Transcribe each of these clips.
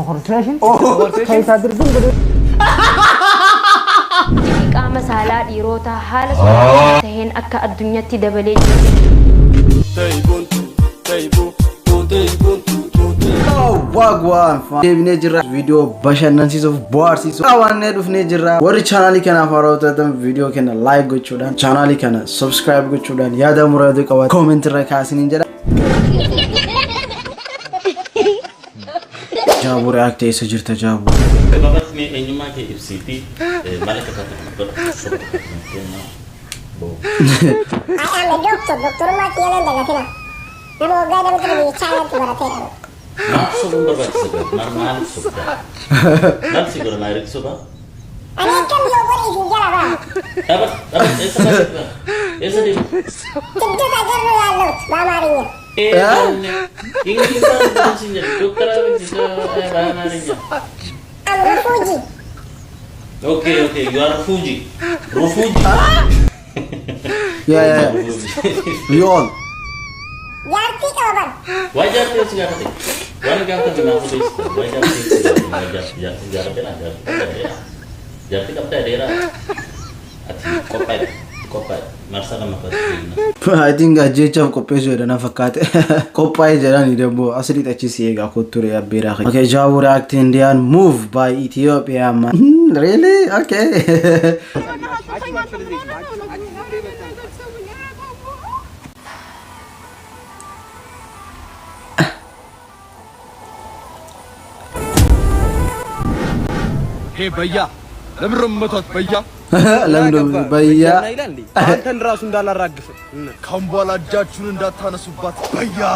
conversation كيف تدرسون بدو قام سالا ديروتا حال تهين أكا الدنيا تدبلي wagwan deebinee jirra video bashannansiisuuf bohaarsiisuuf qabaannee dhufnee jirra warri chaanaalii kana hordoftan video kana like gochuudhaan chaanaalii kana subscribe gochuudhaan yaada muraaduu qabaatan comment irra kaasiniin jedha Jabu react isa jirta Jabu babat mi enyuma ke FCT malaka ta bo I am a doctor ma tiene daga kina pero gada betul ni channel tu baratera maksud babat segar normal sudah nanti segera naik sudah ani kan yo bari sinjala ba dapat esa di tiddu agar no yallo mamarinya ini kita nantinya dokter bisa mamarinya am refugi okay you are refugi ya Rion yarti kawan wajar dia segala tadi warga kata dengan aku itu wajar dia segala benar jadi kapten daerah ati kopai marsa nama I think jecha kopezo na fakate kopai jarani debo asli tachi siega kuture ya birahi okay Jabu react Indian move by Ethiopia man really okay Hey भैया ለምረመቷት भैया ለምረም भैया አንተን ራሱ እንዳላራግፍ ካምባላ እጃችሁን እንዳታነሱባት भैया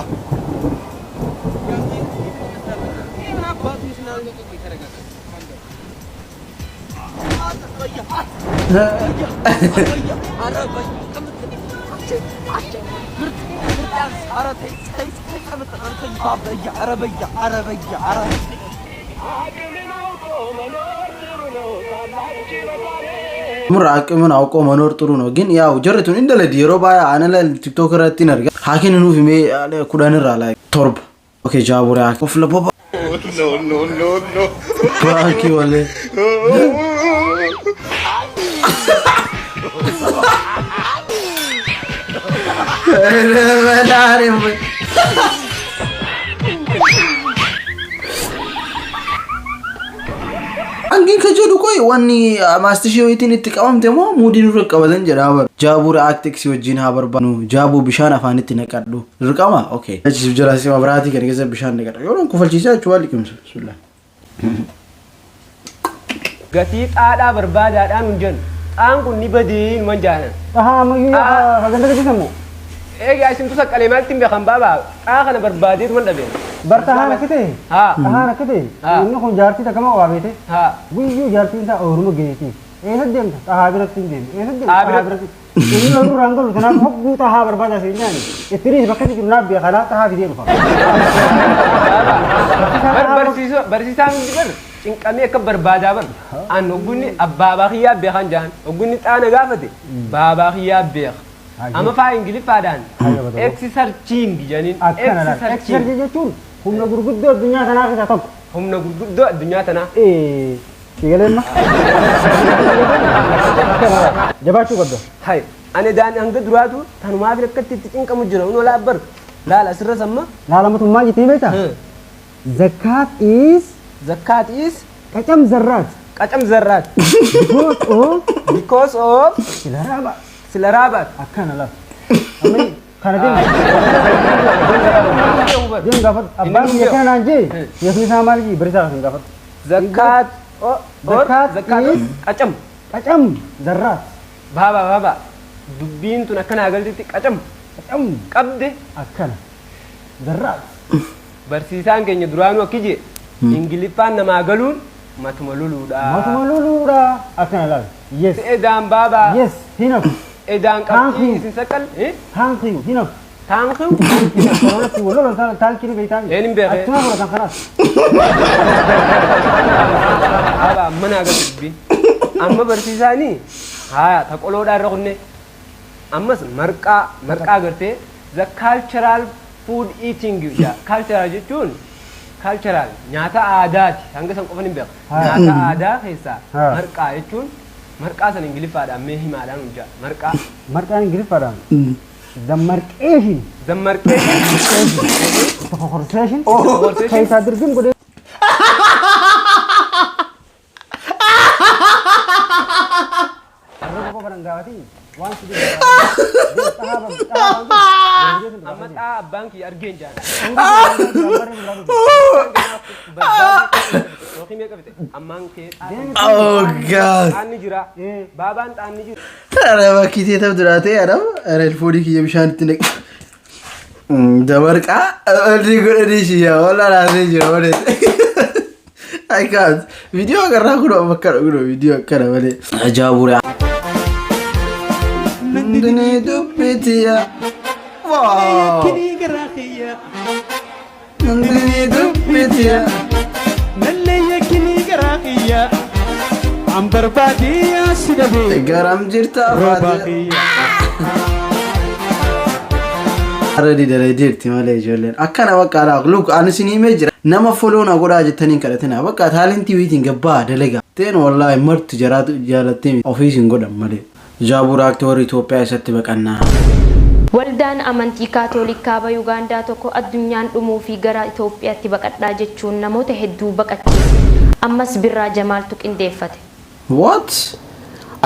Murak men auko manor turu no gin ya ujarretun indale diro baya anala TikTok ratin arga hakin nu fime kudanir ala torb okay Jabu react of la baba no Paki wale Angin kajedu koy wani mastishi witin ittiqamte mo mudin rqabadan jadaba Jabu react si wajin ha barbanu Jabu bishan afan ittinaqaddu rqama okay ajib jarasi mabrati kan geze bishan naqaddu yoron kufalchisa chuwalikum bismillah gati ada berbada dan unjan angkun ni badin manjana aha magi haganda kisamo ya isin tusa kalimat tim be khambaba akhana berbadit man dabe برتاها كده ها ها كده إنه كون جارتي تكما وابيته ها ويجو جارتي تا أورمو جيتي إيه هديم تا هابرت تيجي إيه هديم هابرت إنه هو رانغول كنا حب تا هابر بعد سيناني إتريش بكرة كنا بيخلا تا هابيدين فا برسيسان جبر إن كمية كبر بادابر أن أقولني أبا بخيا بيخان جان أقولني أنا قافتي بابا خيا بيخ أما فاين قلي فادان إكسسر تيم جانين إكسسر جيجون هم نقول قدو الدنيا تنا كذا طب هم نقول قدو الدنيا تنا إيه كيقولين ما جبارتو قدو هاي أنا داني أنقد دراتو تانو ما في لك تتين كمجرا ولا أبر لا سر سما لا ما تما جتي بيتا زكاة إيس كم زرات because of silarabat akan lah أمي karena dia nggak dapat abang dia kan anjing ya sama lagi berita nggak dapat zakat kacam zarat baba dubin tu nak kena agal titik kacam kabde akan zarat bersisaan kayaknya duranu kiji Inggilipan nama agalun matmalulu dah akan lah yes edam baba yes hinap edang kaki sisakal tangki hinap tangki corona tu lo tal kiri beitan enim be atma bola kan kanas aba mana ga tibbi amma barsisani ha ta qolo da rogne ammas marqa garte the cultural food eating ya cultural jetun cultural nyaata aadaati hanga san qofan hin beeku nyaata aadaa keessaa marqaa jechuun marqaa san ingiliffaadhaan mee himaadhaan hojjaa marqaan ingiliffaadhaan zammarqeeshin kokorseeshin keessaa dirgin godhee Amata banki argen jana. Oh God. Ani jira. Baban ani jira. Ara bakite tab durate adam ara fodi ki bishan tinek. Dabarqa adi godani shi ya wala la ne jira wale. I can't. Video agarra kudo bakkar kudo video kana wale. Ajabura. Nandine dubbetiya. Wow. Nandine dubbetiya. Nalleeyya kinii garaaqiya an barbaadiya sidabe Garam jirta roobaaqiya Already dala dirti male ijoolleen akkana bakka ala look anisini image nama follow na godhaa jettaniin kadhatina bakka talenti wiitiin gabbaa dalaga teen wallahi marti jaraatu jaalattee ofiisin godhan malee Jaabura aktoor Itoophiyaa isatti baqannaa Waldaan amantii kaatolikaa ba Yuugaandaa tokko addunyaan dhumuu fi gara Itoophiyaatti baqadhaa jechuun namoota hedduu baqachiise. Ammas Birraa Jamaaltu qindeeffate. What?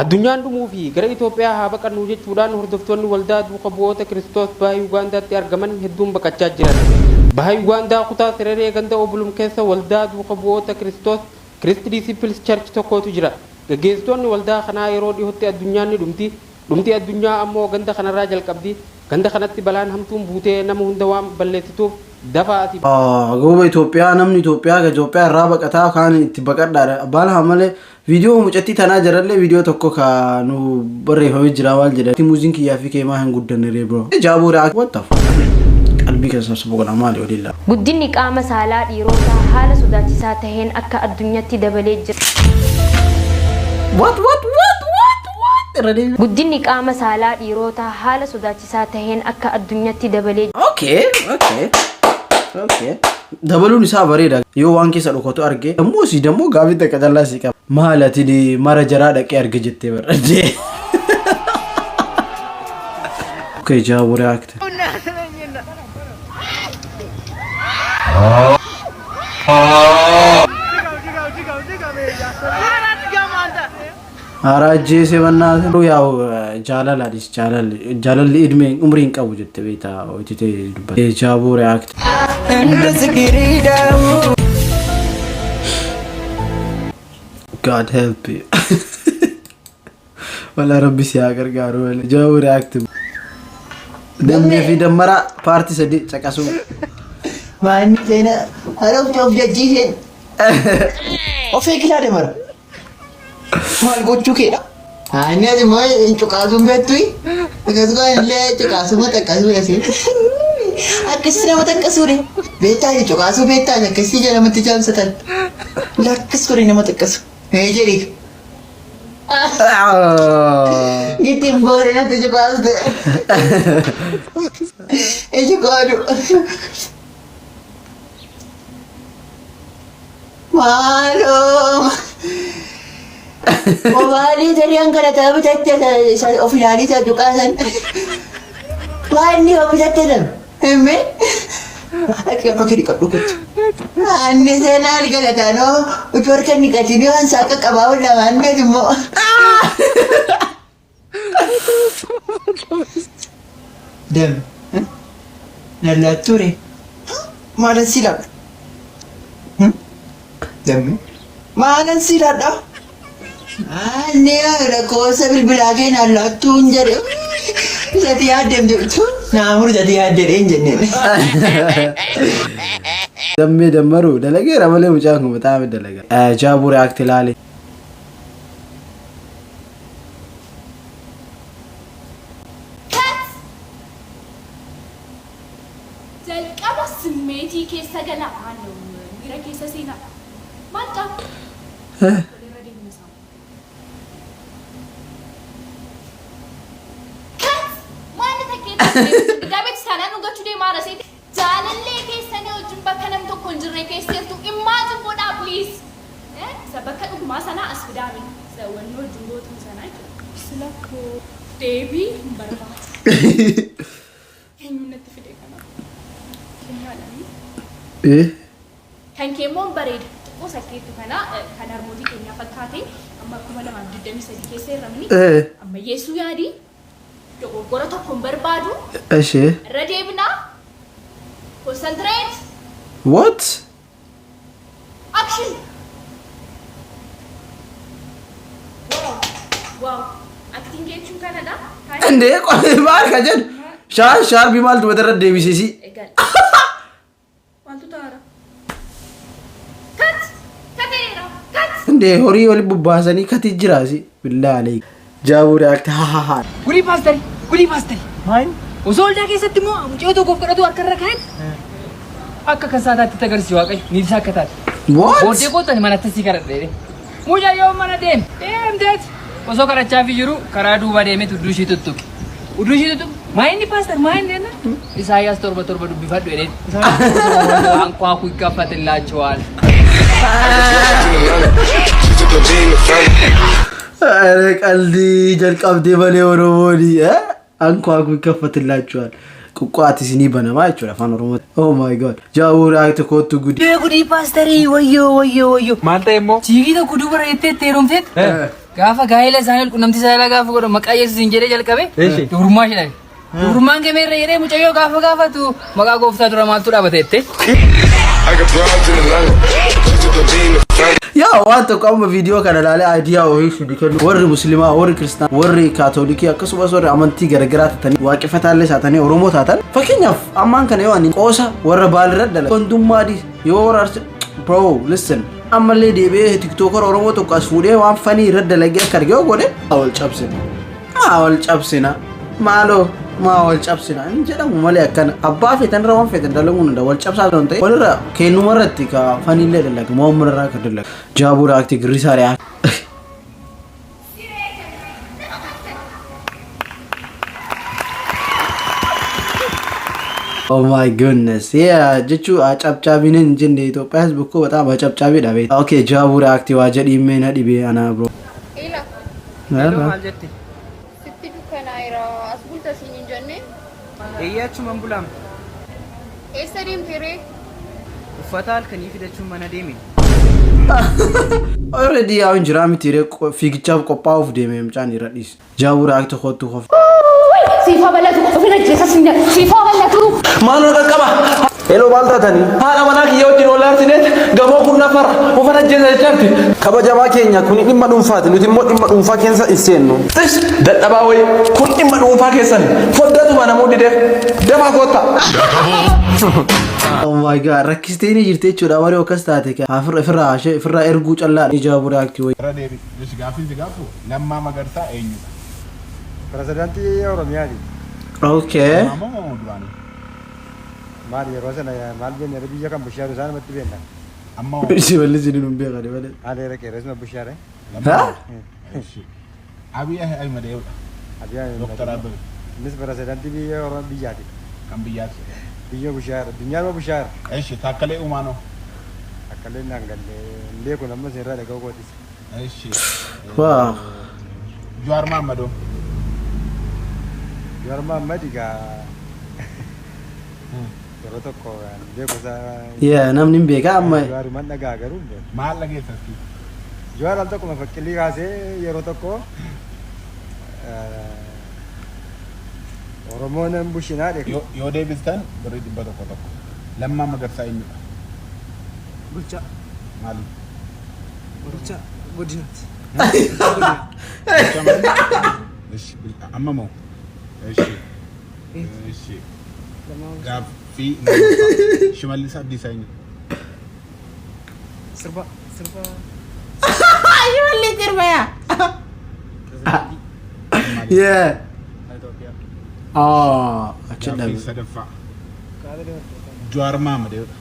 Addunyaan dhumuu fi gara Itoophiyaa haa baqannu jechuudhaan hordoftoonni waldaa duuka bu'oota Kiristoos baha Yuugaandaatti argaman hedduun baqachaa jiran. Baha Yuugaandaa kutaa Siraree ganda Obulum keessa waldaa duuka bu'oota Kiristoos Christ Disciples Church tokkotu jira. Gaggeessitoonni waldaa kanaa yeroo dhiyootti addunyaan ni dhumti addunyaa ammoo ganda kanarraa jalqabdi. Ganda kanatti balaan hamtuun buutee nama hunda waan balleessituuf dafaati. Gooba Itoophiyaa namni Itoophiyaa irraa baqataa kaan itti baqadhaadha. Baala malee viidiyoo mucattii tanaa jarallee viidiyoo tokko ka nu barreeffamee jira waan jedha. Muuziin kiyyaa fi keemaa hin guddanne bro. Jaabura what the fuck? Qalbii keessa sabboqona maali odilla. Guddinni qaama saalaa dhiirotaa haala sodaachisaa taheen akka addunyaatti dabalee jira. What? Guddinni qaama saalaa dhiirotaa haala sodaachisaa taheen akka addunyaatti dabalee Okay. Dabaluun isaa bareeda. Yoo waan keessa dhokatu arge dammoo gaafii takka dallaa si qaba. Maalati mara jaraa dhaqee arge jettee barraadde. Okay, Jaabura akte. Arajee se bannaa yaw jaalalladis jaalalli idme umriin qabu jette beeta otite dubbate Jaabura akte. God help you. Wala rabbi si gargaaru wala Jaabura akte. Dammee fi dammara paartii sadi caqasu. Maanni seena haraf joof jajjiiseen. Of eeglaa damara. Maal gochuu keedha? Ani ati moo cuqaasuun beektui? Akkasuma illee cuqaasuma xaqqasuu yasiin. Akkasii nama xaqqasuudha. Beektaa cuqaasuu beektaa akkasii jedhamatti jaamsatan. Lakkas godhe nama xaqqasu. Mee jedhiif. Gittiin booree natti cuqaasute. Iji qoadu. Maaloo. Obali tadi yang kena tahu betul of ilali saya juga kan. Wah ini kamu betul kan? Emme? Aku pakai di kapuk. Ane saya nak lihat no, ucapkan nikah ini kan saya ke bawah lawan dia semua. Dem, nalla ture. Mana silap? Dem, mana silap dah? Ani ada kosa bilbilan Allah tunjar. Jadi ada tu. Namur jadi ada enjin. Dammee dammaru dalageera malee mucaan kun bataame dalaga. Jaabura akte laale. Jalqaba simmeetii keessa galaa maalloo miira keessa seenaa. Maal qabu? Dabeet sana nu gochuu deemaa rasiiti. Jaalallee keessanii wajjin bakka nam tokko hin jirre keessattuu imagine godhaa please. Isa bakka dhugumaa sanaa as fidaami. Isa wanni wajjin gootu sanaa jechuudha. Sila koo deebii hin barbaadu. Eenyuun natti fide kana? Keenyaadhaani. Kan keemmoon bareeda. Xiqqoo sakkeettu kana kan harmootii keenyaa fakkaate amma 2023 keessa irramni. Amma yeessuu yaadii. Dogoggora tokko hin barbaadu. Irra deebinaa. Concentrate. What? Action. Wow. Acting jechuun kanadha. Indee qolee maal ka jedhu? Shaarbii maaltu matarra deebisisi? Maaltu taara? Kat! Kateera! Kat! Indee horii wali bubbaasanii kati jiraasi. Billaa alayk. Jaabuu reaakti ha. Gulii paastari. Maal? Osoo oldaa keessatti immoo mucayyoo tokkoof kadhatu harkarra kaa'en. Akka kasaataatti tagarsi waaqayyo ni isa akka taate. What? Booddee koottani manatti si kadhadheere. Mucayyoo mana deemteet. Osoo kadhachaa fi jiru karaa duuba deemeet udduu ishii tuttuqe. Udduu ishii tuttuqe. Maayinni paastar maayinni jenna? Isaayyaas 7 dubbifadhu jedheen. Waan kwaakuu gaafate laachuwaal. Are qalbii jalqabdee malee Oromooni ankwaaku kaffatillaachuudhaan quqqaati isinii banamaa jechuudha afaan Oromooti. Oh my god. Jaabuu reaakti kootu gudi. Gudii paastarii wayyoo. Maal ta'e immoo? Chiikii tokko duuba reettee heerumteet. Gaafa gaa'ela isaanii qunnamtii isaa gaafa godhan maqaa Yesuusiin jedhee jalqabe. Durummaa ishee dhabe. Durummaan gameerra jedhee mucayyoo gaafa gaafatu maqaa gooftaa dura maaltu dhaabateette? Yaa waan tokko amma viidiyoo kana ilaalee aayidiyaa ooyishu kennu warri musliimaa warri kiristaanaa warri kaatoolikii akkasumas warri amantii garaagaraa taatanii waaqeffataallee taatanii Oromoo taatan fakkeenyaaf ammaan kana yoo ani qoosa warra baalirra dhala kondummaadhi yoo warra bro listen ammallee deebi'ee tiktookar Oromoo tokko as fuudhee waan fanii irra dalagee akka argee godhe wal cabsina maaloo maa wal cabsina hin jedhamu malee akkana abbaa feetan irra waan feetan dalaguun hunda wal cabsaa kan ta'e walirra kennuma irratti ka faniillee dalaga moo umurraa ka dalaga Jaabuu reaakti girrisaa reaakti. Oh my goodness. Yeah, jechu acapcabiin hin jenne Itoophiyaa hizbi ko በጣም acapcabii dhabe. Okay, Jaabuu reaakti waa jedhi meena dhibe ana bro. Ila. Maal jetti? Sitti dukkanaayira as bulta siin hin jenne. Eeyyaachuma bulaam. Eessa deemtere? Uffata halkanii fidachuun mana deeme. Already yaa injira miti fiigichaaf qophaa'uuf deeme mucaan irra dhiis. Jaabuu reaakti kootu qof. Siifa balatu ofina jeessa sinya. Siifa balatu. Maaloo qaqqaba. Hello maaltatani. Haadha manaa kiyya wajjin ol aarsineet gamoo kun nafara ufata jeessa jechaatti. Kabajamaa keenya kun dhimma dhuunfaati nuti immoo dhimma dhuunfaa keessa hin seennu. Tis dadhabaa wayi kun dhimma dhuunfaa keessan foddatuma namoonni dafaa kootta. Oh my god rakkistee ni jirti jechuudha warri akkas taate ofirraa erguu callaa Jaabuu reaakti wayi. Irra deebi. Nuti gaaffiin gaafu Lammaa Magarsaa eenyudha? Pirezidaantii Oromiyaati. Okay. Moo duraanii? Maal yeroo sana maal jenne biyya kan bushaaru isaan matti beekna. Amma Si balli nu beekani malee. Haala yeroo qeerresuma bushaare. Abiy Ahmed eewudha. Doktor Abiy. Innis pirezidaantii biyya Oromoo biyyaati. Kan biyyaati. Biyya bushaara addunyaan ma bushaara. Eeshi Taakkalee Uumaanoo. Akkalee naan galle beeku namni sirraa dhaga'u gootis. Eeshi. Wow. Jawaar Maammadoo. Jawaar Mahammad egaa yeroo tokko beeku isaa. Yeah, namni hin beekaa amma. Jawaar man dhagaa garuu hin beeku. Maal dhageessatti? Jawaar al tokko mafakkilii kaasee yeroo tokko Oromoon hin bushinaa dheeku. Yoo deebistan birrii 100 Lammaa Magarsaa eenyudha? Bulchaa. Maali? Bulchaa godinaati. Eeshi. Amma moo? Eeshi. Eeshi. Gaaffii Shimallis Abdiisaa eenyudha? Sirba. Shimallis sirba. Yeah. Achi Gaaffii sadaffaa. Jawaar Mahammad eewudha.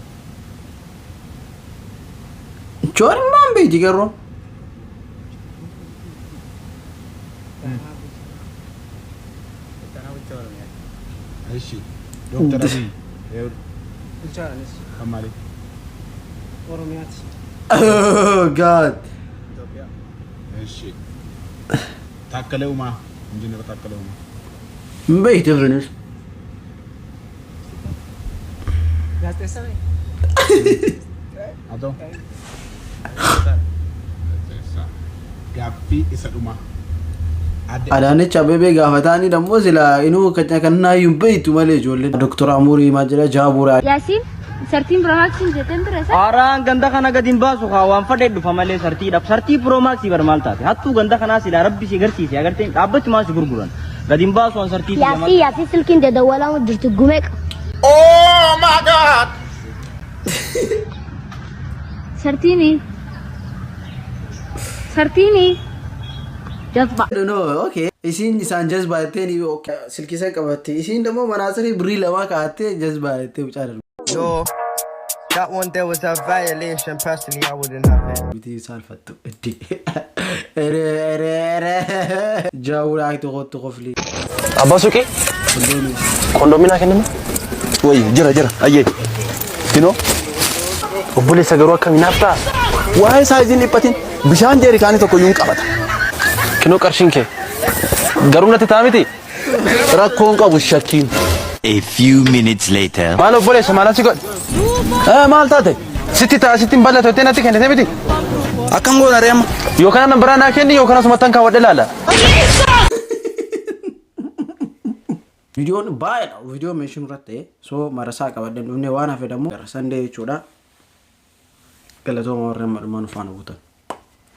Jawaar Mahammad beekti garuu. Eeshi. Doktor Abiy eewudha. ከማሌ ኦሮሚያት Oh God. እሺ ታከለ ኡማ ኢንጂነር ታከለ ኡማ Mbay tevrenes. ጋዜጠኛ አቶ ጋፊ ኢሰዱማ Adaanech Abeebee gaafatanii dammoo sila inuu kannaa iyyuu beektu malee ijoolleen Dr. Amurii Maajila Jaaburaa. Yaasiin sartiin piroomaksiin jetteen ture isa. Haaraan ganda kana gadi hin baasu haa waan fadhee dhufa malee sartiidhaaf sartii piroomaksii bar maal taate hattuu ganda kanaa sila rabbi si agarsiise agartee dhaabbachumaan si gurguran gadi hin baasu waan sartii. Yaasiin silkiin dadawwalaa jirtu gumeeq. Oh my God. Sartiini. Jazba. No, okay. Isin isaan jazbaattee ni silkisa qabatte. Isin dammoo manaasarii birrii lamaa kaa'attee jazbaattee ucaadha. Yo, that one there was a violation. Personally, I wouldn't have it. Biti salfattu. Ere. Jaaburaa tokko qofli. Abbasuki? Kondomina kennama? Wai, jira. Ayyee. Kino? Obboleessa garuu akkamiin haftaa? Waa'ee saayiziin dhiphatiin bishaan jeerikaanii tokko iyyuu hin qabata. Kino qarshiin kee garuu natti ta'a miti rakkoon qabu shakkiin. A few minutes later. Maal obboleessa maal asii godhe? Maal taate? Sitti ta'a sittiin bal'atottee natti kennite miti? Akkam goona reema? Yookaan ana biraa naa kenni yookaan asumattan kaawwadhe laala. Videoon baay'eedha. Video meeshaan irratti so marasaa qabadde dhufne waan hafe dammoo gara Sandee jechuudha. Galatooma warreen madhumaan uffaana guutan.